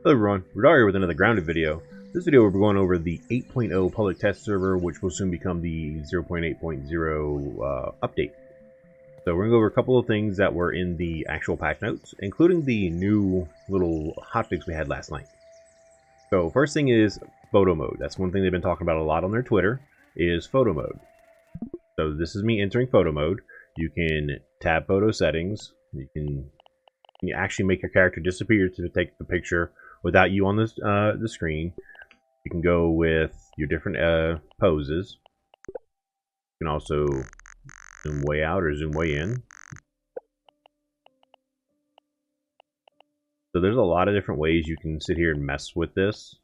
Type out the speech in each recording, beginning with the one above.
Hello everyone, Rudor here with another grounded video. This video we're going over the 8.0 public test server, which will soon become the 0.8.0 update. So we're going to go over a couple of things that were in the actual patch notes, including the new little hotfix we had last night. So first thing is photo mode. That's one thing they've been talking about a lot on their Twitter, is photo mode. So this is me entering photo mode. You can tab photo settings. You can actually make your character disappear to take the picture without you on the screen. You can go with your different poses. You can also zoom way out or zoom way in. So there's a lot of different ways you can sit here and mess with this.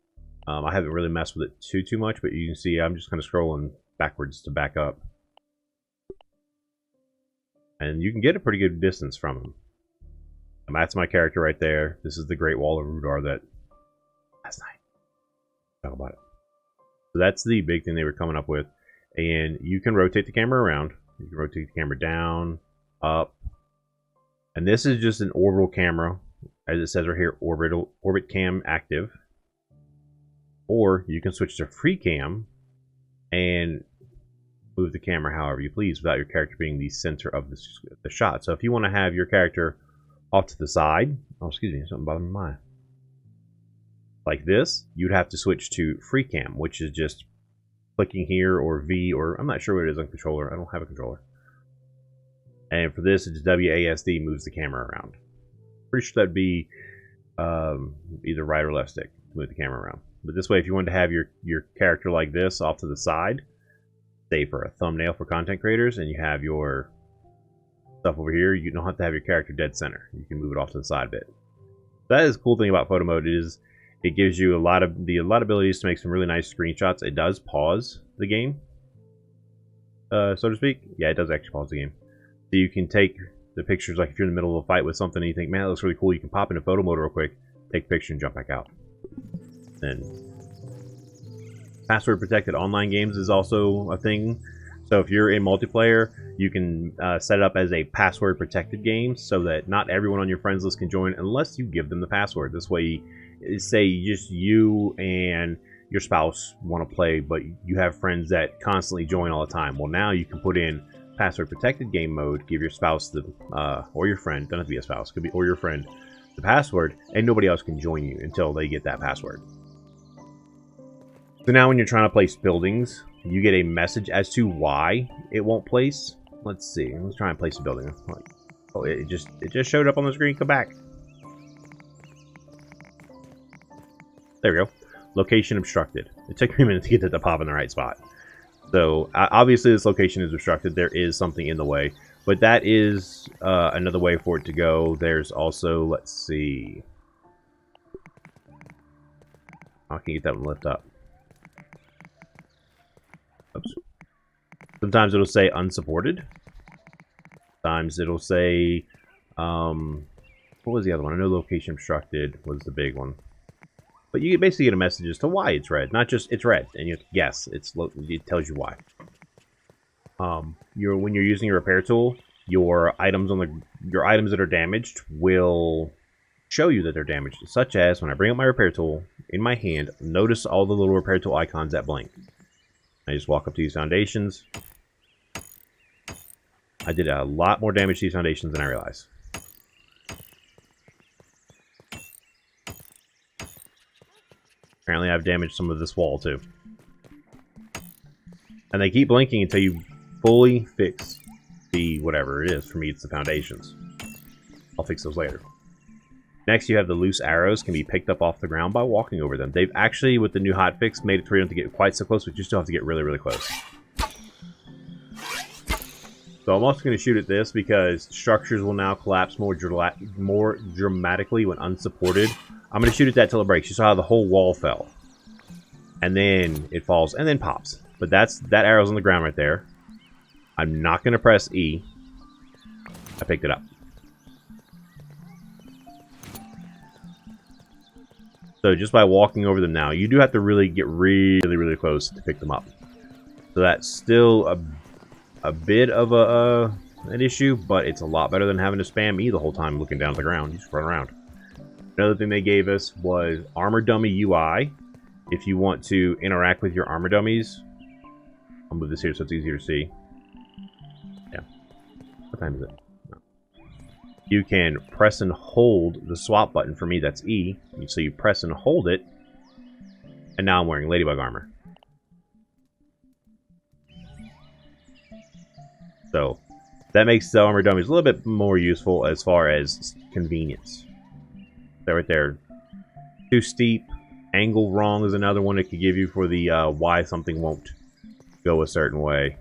I haven't really messed with it too much, but you can see I'm just kind of scrolling backwards to back up. And you can get a pretty good distance from them. That's my character right there. This is the Great Wall of Rudor that last night. Talk about it. So that's the big thing they were coming up with. And you can rotate the camera around. You can rotate the camera down, up. And this is just an orbital camera. As it says right here, orbit cam active. Or you can switch to free cam and move the camera however you please without your character being the center of the shot. So if you want to have your character off to the side, oh excuse me, something bothering my eye, like this, you'd have to switch to free cam, which is just clicking here or V, or I'm not sure what it is on controller. I don't have a controller. And for this, it's WASD, moves the camera around. Pretty sure that'd be either right or left stick to move the camera around. But this way, if you wanted to have your character like this off to the side, say for a thumbnail for content creators, and you have your stuff over here, you don't have to have your character dead center. You can move it off to the side a bit. That is the cool thing about photo mode, is it gives you a lot of abilities to make some really nice screenshots. It does pause the game, so to speak. Yeah, it does actually pause the game. So you can take the pictures, like if you're in the middle of a fight with something and you think, man, that looks really cool, you can pop into photo mode real quick, take a picture and jump back out. Then password protected online games is also a thing. So if you're in multiplayer, you can set it up as a password protected game so that not everyone on your friends list can join unless you give them the password. This way, say just you and your spouse want to play, but you have friends that constantly join all the time. Well, now you can put in password protected game mode, give your spouse the or your friend, doesn't have to be a spouse, could be, or your friend, the password, and nobody else can join you until they get that password. So now when you're trying to place buildings, you get a message as to why it won't place. Let's see. Let's try and place a building. Oh, it just showed up on the screen. Come back. There we go. Location obstructed. It took me a minute to get to the pop in the right spot. So obviously this location is obstructed. There is something in the way, but that is another way for it to go. There's also, let's see. I can get that one lift up. Oops. Sometimes it'll say unsupported. Sometimes it'll say, what was the other one? I know location obstructed was the big one. But you basically get a message as to why it's red. Not just it's red, and you guess. It tells you why. When you're using your repair tool, your items that are damaged will show you that they're damaged. Such as when I bring up my repair tool in my hand, notice all the little repair tool icons that blink. I just walk up to these foundations. I did a lot more damage to these foundations than I realized. Apparently I've damaged some of this wall too. And they keep blinking until you fully fix the whatever it is. For me, it's the foundations. I'll fix those later. Next, you have the loose arrows can be picked up off the ground by walking over them. They've actually, with the new hotfix, made it so you don't have to get quite so close, but you still have to get really, really close. So I'm also going to shoot at this because structures will now collapse more dramatically when unsupported. I'm going to shoot at that till it breaks. You saw how the whole wall fell. And then it falls and then pops. But that arrow's on the ground right there. I'm not going to press E. I picked it up. So just by walking over them now, you do have to really get really, really close to pick them up. So that's still a bit of an issue, but it's a lot better than having to spam E the whole time looking down at the ground. You just run around. Another thing they gave us was Armor Dummy UI. If you want to interact with your armor dummies, I'll move this here so it's easier to see. Yeah. What time is it? No. You can press and hold the swap button. For me, that's E. So you press and hold it, and now I'm wearing Ladybug armor. So that makes the armor dummies a little bit more useful as far as convenience. So right there, too steep, angle wrong is another one it could give you for the why something won't go a certain way.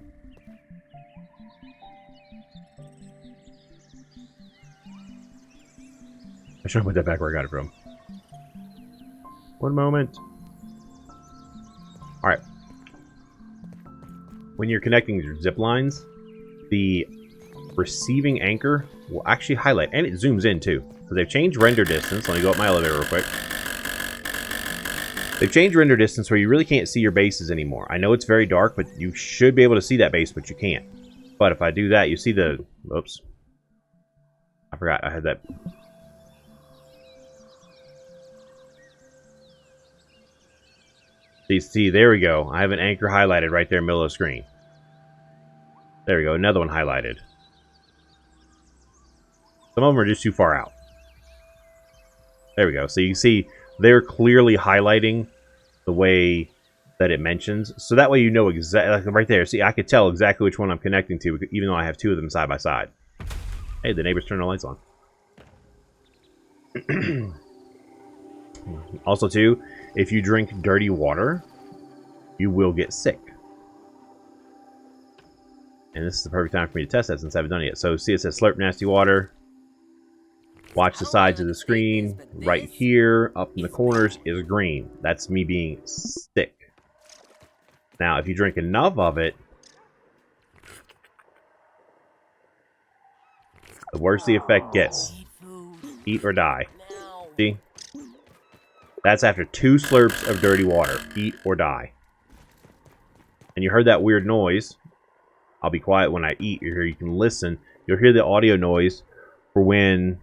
I should have put that back where I got it from. One moment. Alright. When you're connecting your zip lines, the receiving anchor will actually highlight, and it zooms in too. So they've changed render distance. Let me go up my elevator real quick. They've changed render distance where you really can't see your bases anymore. I know it's very dark, but you should be able to see that base, but you can't. But if I do that, you see the... Oops. I forgot I had that... See, there we go. I have an anchor highlighted right there in the middle of the screen. There we go, another one highlighted. Some of them are just too far out. There we go. So you can see they're clearly highlighting the way that it mentions. So that way you know exactly, like right there. See, I could tell exactly which one I'm connecting to, even though I have two of them side by side. Hey, the neighbors turned the lights on. Also, too, if you drink dirty water, you will get sick. And this is the perfect time for me to test that since I haven't done it yet. So see, it says slurp nasty water. Watch the sides of the screen. Right here, up in the corners, is green. That's me being sick. Now, if you drink enough of it, the worse the effect gets. Eat or die. See? That's after 2 slurps of dirty water. Eat or die. And you heard that weird noise. I'll be quiet when I eat. You can listen. You'll hear the audio noise for when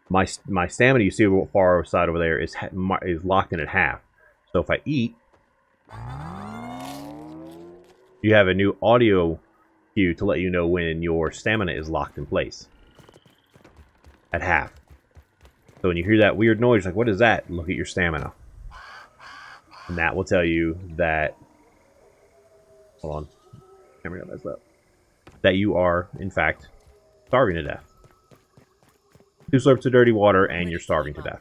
my stamina, you see far side over there, is locked in at half. So if I eat, you have a new audio cue to let you know when your stamina is locked in place. At half. So when you hear that weird noise, like, what is that? Look at your stamina. And that will tell you that... Hold on. Camera got messed up. That you are, in fact, starving to death. 2 slurps of dirty water and you're starving to death.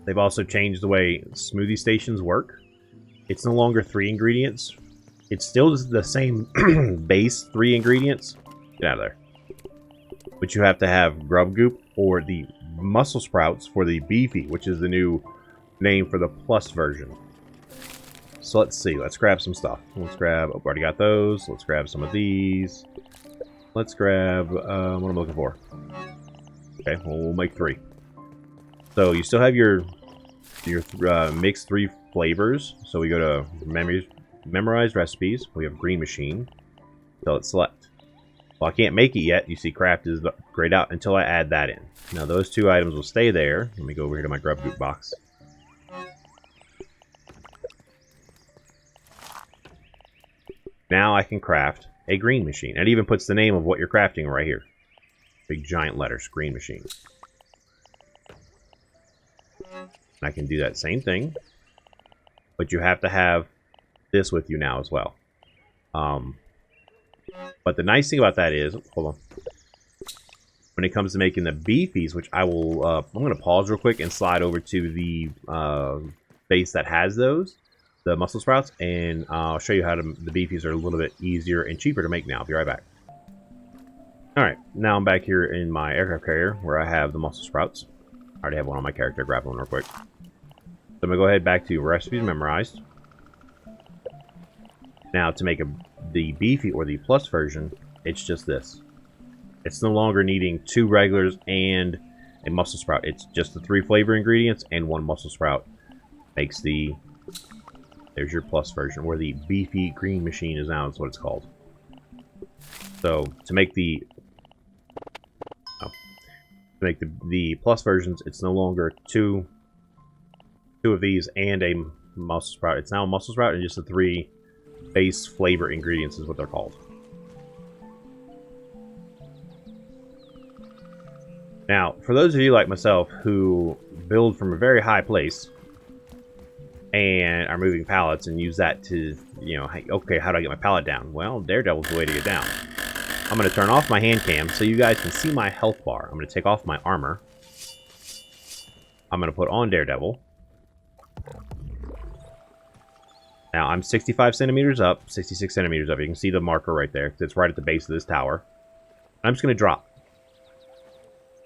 They've also changed the way Smoothie Stations work. It's no longer 3 ingredients. It's still the same base 3 ingredients. Get out of there. But you have to have grub goop or the muscle sprouts for the beefy, which is the new name for the plus version. So let's see. Let's grab some stuff. Let's grab... Oh, already got those. Let's grab some of these. Let's grab... what am I looking for? Okay, well, we'll make 3. So you still have your mixed 3 flavors. So we go to memorized recipes. We have green machine. So let's select. Well, I can't make it yet. You see craft is grayed out until I add that in. Now those 2 items will stay there. Let me go over here to my grub goop box. Now I can craft a green machine. It even puts the name of what you're crafting right here. Big giant letters, green machine. I can do that same thing. But you have to have this with you now as well. But the nice thing about that is, hold on. When it comes to making the beefies, which I will, I'm going to pause real quick and slide over to the base that has those, the muscle sprouts, and I'll show you how the beefies are a little bit easier and cheaper to make now. I'll be right back. Alright, now I'm back here in my aircraft carrier where I have the muscle sprouts. I already have one on my character. Grab one real quick. So I'm going to go ahead back to recipes memorized. Now to make the beefy or the plus version, it's just this. It's no longer needing 2 regulars and a muscle sprout. It's just the 3 flavor ingredients and 1 muscle sprout. Makes the... There's your plus version, where the beefy green machine is now, is what it's called. So to make the to make the plus versions, it's no longer two of these and a mussel sprout. It's now a mussel sprout and just the 3 base flavor ingredients is what they're called. Now, for those of you like myself who build from a very high place and are moving pallets and use that to, you know, okay, how do I get my pallet down? Well, Daredevil's the way to get down. I'm going to turn off my hand cam so you guys can see my health bar. I'm going to take off my armor. I'm going to put on Daredevil. Now, I'm 65 centimeters up, 66 centimeters up. You can see the marker right there. It's right at the base of this tower. I'm just going to drop.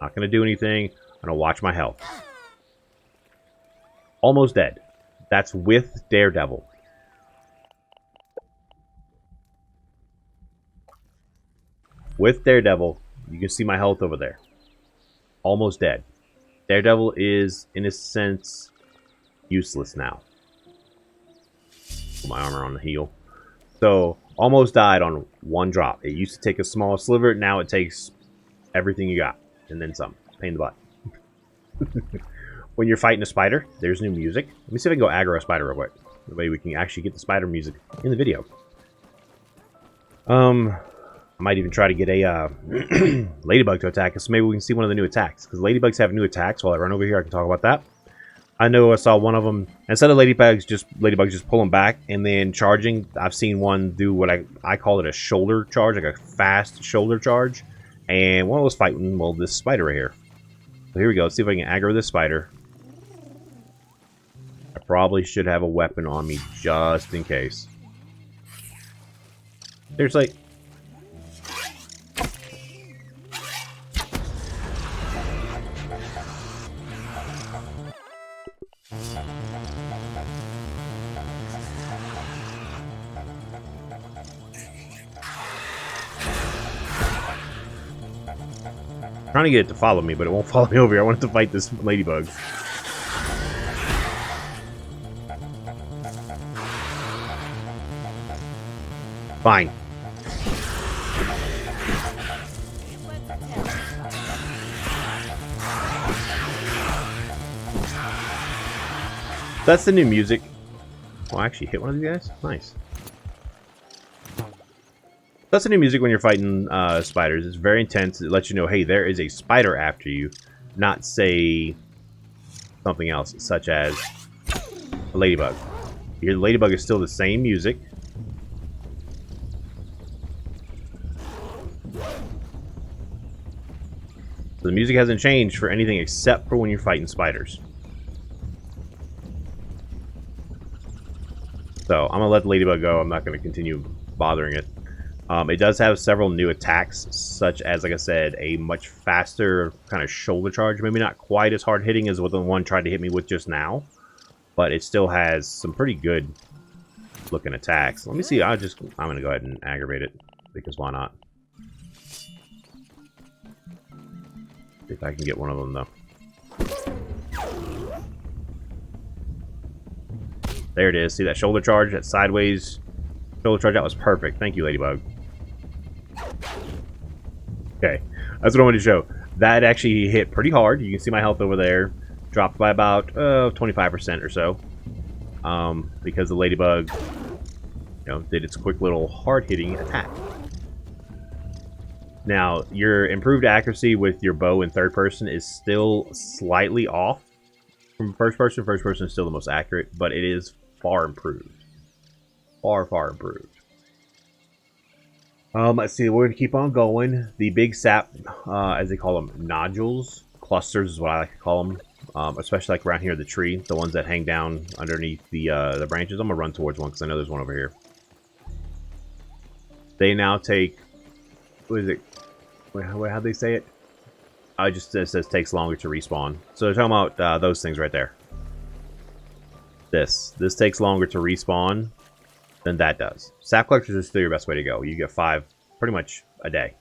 Not going to do anything. I'm going to watch my health. Almost dead. That's with Daredevil. With Daredevil, you can see my health over there. Almost dead. Daredevil is, in a sense, useless now. Put my armor on the heel. So, almost died on 1 drop. It used to take a small sliver. Now it takes everything you got. And then some. Pain in the butt. When you're fighting a spider, there's new music. Let me see if I can go aggro a spider real quick. The way we can actually get the spider music in the video. I might even try to get a ladybug to attack us. So maybe we can see one of the new attacks. Because ladybugs have new attacks. While I run over here, I can talk about that. I know I saw one of them. Instead of ladybugs just pulling back and then charging, I've seen one do what I call it a shoulder charge, like a fast shoulder charge. And one was fighting, well, this spider right here. So here we go. Let's see if I can aggro this spider. I probably should have a weapon on me just in case. There's like... trying to get it to follow me, but it won't follow me over here. I want it to fight this ladybug. Fine. That's the new music. Oh, I actually hit one of these guys? Nice. That's the new music when you're fighting spiders. It's very intense. It lets you know, hey, there is a spider after you, not, say, something else, such as a ladybug. Your ladybug is still the same music. So the music hasn't changed for anything except for when you're fighting spiders. So I'm going to let the ladybug go. I'm not going to continue bothering it. It does have several new attacks, such as, like I said, a much faster kind of shoulder charge. Maybe not quite as hard hitting as what the one tried to hit me with just now, but it still has some pretty good looking attacks. Let me see. I'm going to go ahead and aggravate it, because why not? See if I can get one of them, though. There it is. See that shoulder charge? That sideways shoulder charge? That was perfect. Thank you, Ladybug. Okay. That's what I wanted to show. That actually hit pretty hard. You can see my health over there. Dropped by about 25% or so. Because the Ladybug, did its quick little hard-hitting attack. Now, your improved accuracy with your bow in third person is still slightly off from first person. First person is still the most accurate, but it is far improved. Far, far improved. Let's see, we're going to keep on going. The big sap, as they call them, nodules, clusters is what I like to call them. Especially like around here, the tree, the ones that hang down underneath the branches. I'm going to run towards one because I know there's one over here. They now take, what is it? How'd they say it? It says takes longer to respawn. So they're talking about those things right there. This takes longer to respawn than that does. Sap collectors is still your best way to go. You get 5 pretty much a day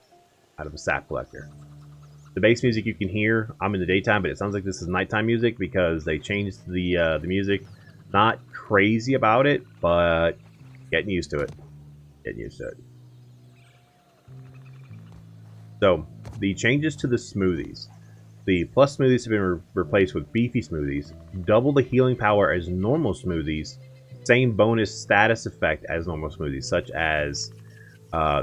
out of a sap collector. The bass music you can hear, I'm in the daytime, but it sounds like this is nighttime music because they changed the music. Not crazy about it, but getting used to it. Getting used to it. So, the changes to the smoothies. The plus smoothies have been replaced with beefy smoothies. Double the healing power as normal smoothies. Same bonus status effect as normal smoothies, such as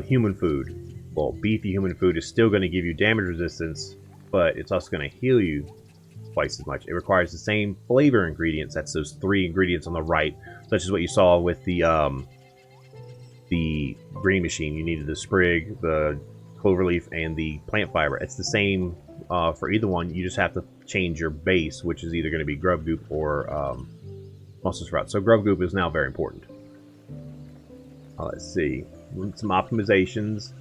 human food. Well, beefy human food is still going to give you damage resistance, but it's also going to heal you twice as much. It requires the same flavor ingredients. That's those 3 ingredients on the right, such as what you saw with the green machine. You needed the sprig, the cloverleaf, and the plant fiber. It's the same for either one. You just have to change your base, which is either going to be grub goop or muscle sprout. So grub goop is now very important. Let's see. Some optimizations.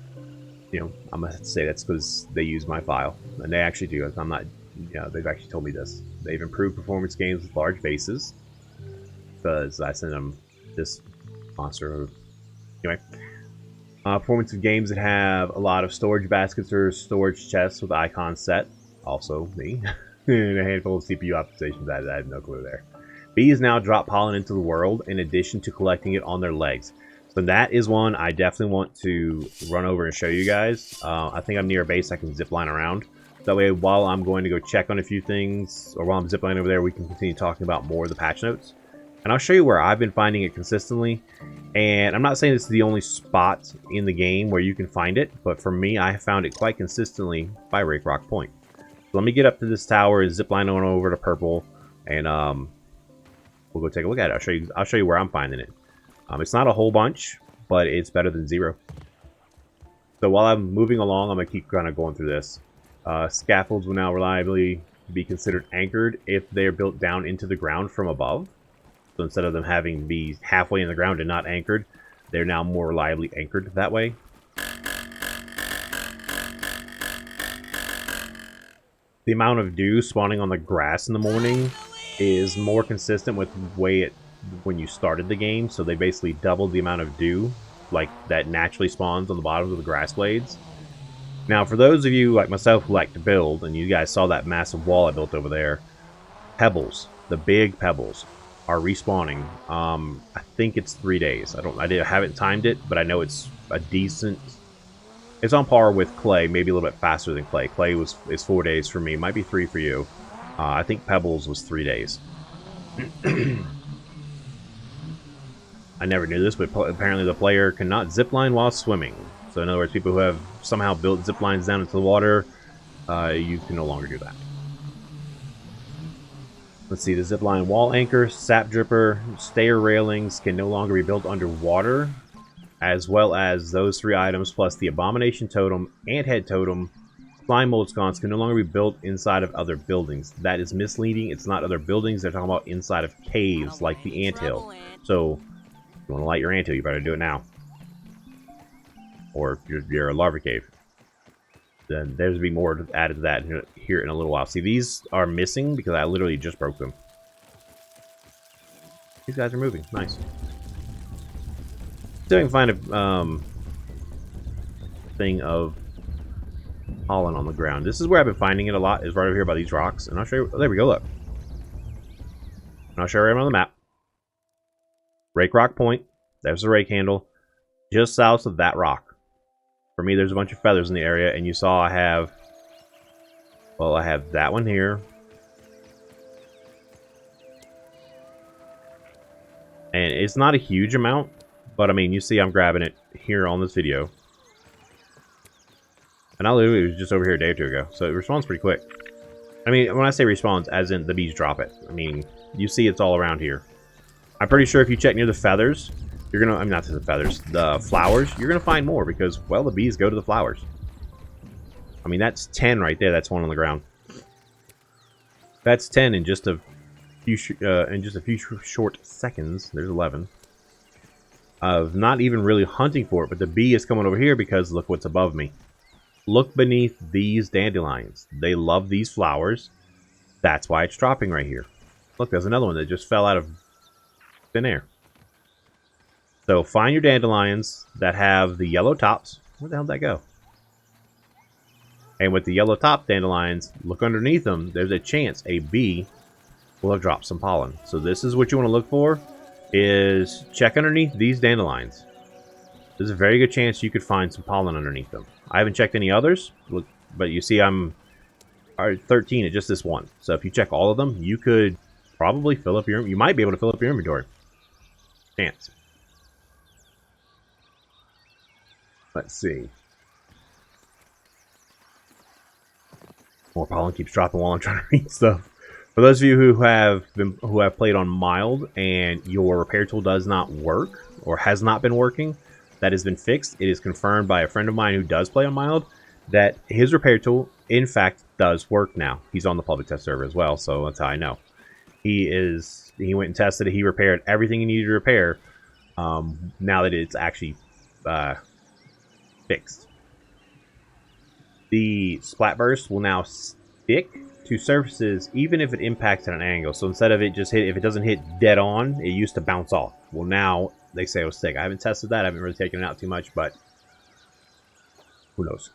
You know, I'm going to say that's because they use my file. And they actually do. I'm not, you know, they've actually told me this. They've improved performance games with large bases. Because I sent them this monster. Anyway. Performance of games that have a lot of storage baskets or storage chests with icons set. Also me. And a handful of CPU optimizations. I had no clue there. Bees now drop pollen into the world in addition to collecting it on their legs. So that is one I definitely want to run over and show you guys. I think I'm near a base I can zipline around. That way, while I'm going to go check on a few things, or while I'm ziplining over there, we can continue talking about more of the patch notes. And I'll show you where I've been finding it consistently. And I'm not saying this is the only spot in the game where you can find it, but for me, I found it quite consistently by Rake Rock Point. So let me get up to this tower, zipline on over to purple, and we'll go take a look at it. I'll show you where I'm finding it. It's not a whole bunch, but it's better than 0. So while I'm moving along, I'm going to keep kind of going through this. Scaffolds will now reliably be considered anchored if they're built down into the ground from above. So instead of them having to be halfway in the ground and not anchored, they're now more reliably anchored that way. The amount of dew spawning on the grass in the morning is more consistent with the way it when you started the game, so they basically doubled the amount of dew like that naturally spawns on the bottoms of the grass blades. Now for those of you like myself who like to build, and you guys saw that massive wall I built over there, pebbles, the big pebbles, are respawning. I think it's 3 days. I haven't timed it, but I know it's a decent. It's on par with clay, maybe a little bit faster than clay. Clay is 4 days for me, might be 3 for you. I think pebbles was 3 days. I never knew this, but apparently the player cannot zipline while swimming. So in other words, people who have somehow built ziplines down into the water, you can no longer do that. Let's see, the zipline wall anchor, sap dripper, stair railings can no longer be built underwater, as well as those 3 items plus the abomination totem and head totem. Slime mold sconce can no longer be built inside of other buildings. That is misleading. It's not other buildings. They're talking about inside of caves like the anthill. So if you want to light your anthill, you better do it now. Or if you're a larva cave. Then there's be more added to that here in a little while. See, these are missing because I literally just broke them. These guys are moving. Nice. See if I can find a thing of pollen on the ground. This is where I've been finding it a lot, is right over here by these rocks. And I'll show you. Oh, there we go, look. And I'll show you right on the map. Rake Rock Point. There's the rake handle. Just south of that rock. For me, there's a bunch of feathers in the area, and you saw I have that one here. And it's not a huge amount, but I mean, you see I'm grabbing it here on this video. And I literally was just over here a day or 2 ago, so it responds pretty quick. I mean, when I say respawns, as in the bees drop it. I mean, you see it's all around here. I'm pretty sure if you check near the feathers, you're gonna, I'm not to the feathers, the flowers, you're gonna find more because, well, the bees go to the flowers. I mean, that's 10 right there. That's one on the ground. That's 10 in just a few short seconds. There's 11 of not even really hunting for it, but the bee is coming over here because look what's above me. Look beneath these dandelions. They love these flowers. That's why it's dropping right here. Look, there's another one that just fell out of thin air. So find your dandelions that have the yellow tops. Where the hell did that go? And with the yellow top dandelions, look underneath them. There's a chance a bee will have dropped some pollen. So this is what you want to look for, is check underneath these dandelions. There's a very good chance you could find some pollen underneath them. I haven't checked any others, but you see I'm or 13 at just this one. So if you check all of them, you could probably fill up your... You might be able to fill up your inventory. Chance. Let's see. More pollen keeps dropping while I'm trying to read stuff. For those of you who have played on mild and your repair tool does not work or has not been working, that has been fixed. It is confirmed by a friend of mine who does play on mild that his repair tool, in fact, does work now. He's on the public test server as well, so that's how I know. He went and tested it. He repaired everything he needed to repair. Now that it's actually fixed. The splat burst will now stick to surfaces even if it impacts at an angle. So instead of if it doesn't hit dead on, it used to bounce off. Well, now they say it'll stick. I haven't tested that. I haven't really taken it out too much, but who knows.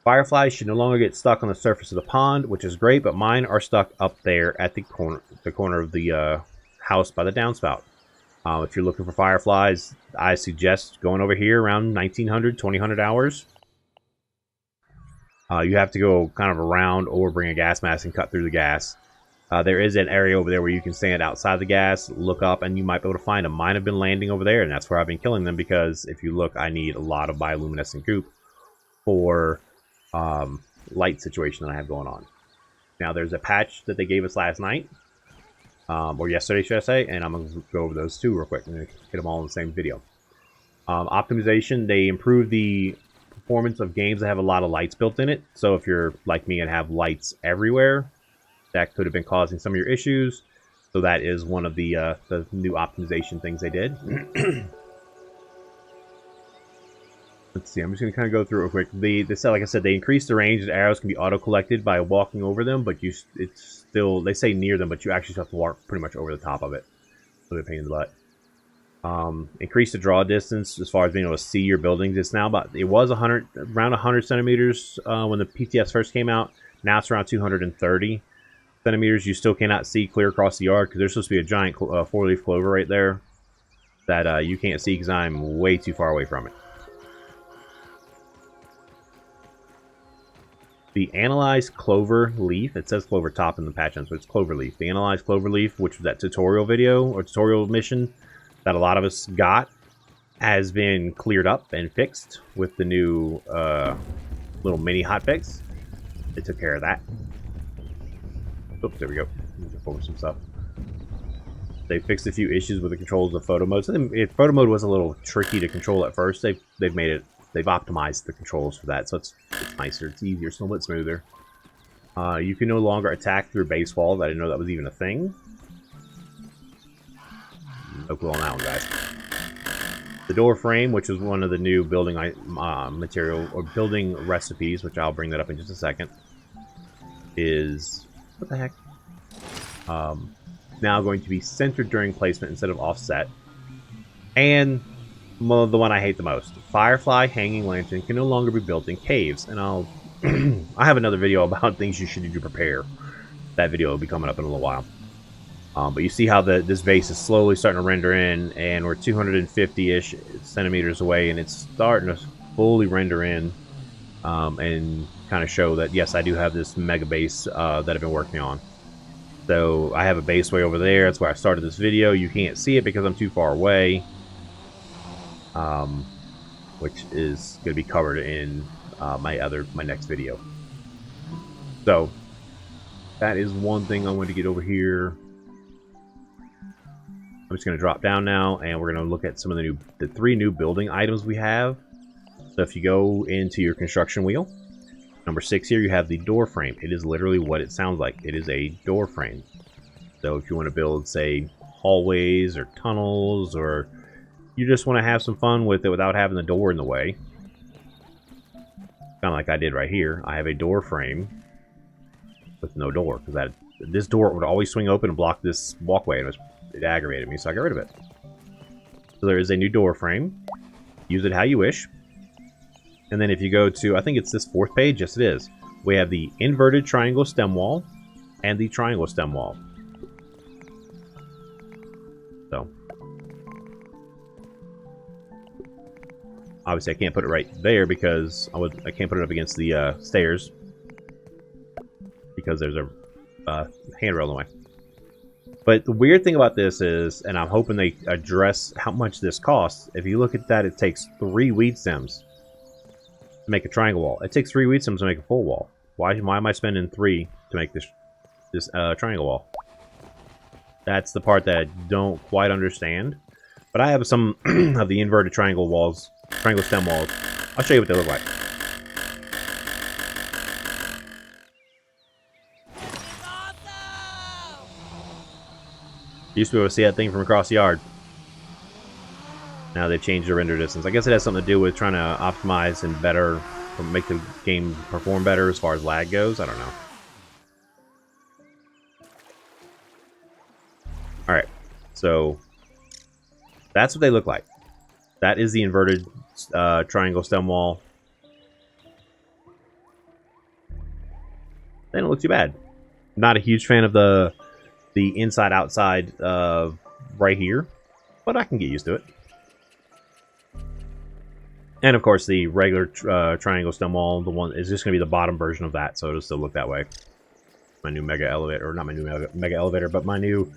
Fireflies should no longer get stuck on the surface of the pond, which is great, but mine are stuck up there at the corner of the house by the downspout. If you're looking for fireflies, I suggest going over here around 1900, 2000 hours. You have to go kind of around or bring a gas mask and cut through the gas. There is an area over there where you can stand outside the gas, look up, and you might be able to find them. Mine have been landing over there, and that's where I've been killing them because if you look, I need a lot of bioluminescent goop for light situation that I have going on. Now, there's a patch that they gave us last night, or yesterday, should I say, and I'm going to go over those two real quick and hit them all in the same video. Optimization, they improved the performance of games that have a lot of lights built in it. So if you're like me and have lights everywhere, that could have been causing some of your issues. So that is one of the new optimization things they did. Let's see, I'm just going to kind of go through it real quick. They said, like I said, they increased the range. The arrows can be auto-collected by walking over them, but it's still, they say near them, but you actually have to walk pretty much over the top of it. So they're a pain in the butt. Increase the draw distance as far as being able to see your buildings. It's now it was around 100 centimeters when the PTS first came out. Now it's around 230 centimeters. You still cannot see clear across the yard because there's supposed to be a giant four-leaf clover right there that you can't see because I'm way too far away from it. The analyzed clover leaf, it says clover top in the patch, so it's clover leaf. The analyzed clover leaf, which was that tutorial video or tutorial mission that a lot of us got, has been cleared up and fixed with the new little mini hotfix. They took care of that. Oops, there we go. Over some stuff. They fixed a few issues with the controls of photo mode. So photo mode was a little tricky to control at first. They've made it. They've optimized the controls for that, so it's nicer, it's easier, it's a little bit smoother. You can no longer attack through base walls. I didn't know that was even a thing. No clue on that one, guys. The door frame, which is one of the new building material or building recipes, which I'll bring that up in just a second, is what the heck? Now going to be centered during placement instead of offset. And the one I hate the most, Firefly Hanging Lantern can no longer be built in caves. And I have another video about things you should do to prepare. That video will be coming up in a little while. But you see how this base is slowly starting to render in, and we're 250-ish centimeters away, and it's starting to fully render in and kind of show that, yes, I do have this mega base that I've been working on. So I have a base way over there. That's where I started this video. You can't see it because I'm too far away, which is going to be covered in my next video. So that is one thing I want to get over here. I'm just going to drop down now, and we're going to look at some of the three new building items we have. So if you go into your construction wheel, number 6 here, you have the door frame. It is literally what it sounds like. It is a door frame. So if you want to build, say, hallways or tunnels, or you just want to have some fun with it without having the door in the way, kind of like I did right here, I have a door frame with no door, because this door would always swing open and block this walkway, and it aggravated me, so I got rid of it. So there is a new door frame. Use it how you wish. And then if you go to, I think it's this 4th page, yes it is, we have the inverted triangle stem wall and the triangle stem wall. So obviously I can't put it right there because I can't put it up against the stairs. because there's a handrail in the way. But the weird thing about this is, and I'm hoping they address how much this costs. If you look at that, it takes 3 weed stems to make a triangle wall. It takes 3 weed stems to make a full wall. Why am I spending 3 to make this triangle wall? That's the part that I don't quite understand. But I have some of the inverted triangle walls, triangle stem walls. I'll show you what they look like. Used to be able to see that thing from across the yard. Now they've changed the render distance. I guess it has something to do with trying to optimize and better, make the game perform better as far as lag goes. I don't know. Alright, so that's what they look like. That is the inverted triangle stem wall. They don't look too bad. Not a huge fan of the inside-outside right here, but I can get used to it. And of course, the regular triangle stem wall, the one is just going to be the bottom version of that, so it'll still look that way. My new mega elevator, or not my new mega elevator, but my new,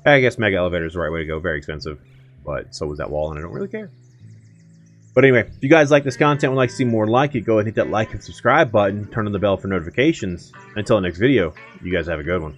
I guess mega elevator is the right way to go. Very expensive, but so was that wall, and I don't really care. But anyway, if you guys like this content and would like to see more like it, go ahead and hit that like and subscribe button, turn on the bell for notifications. Until the next video, you guys have a good one.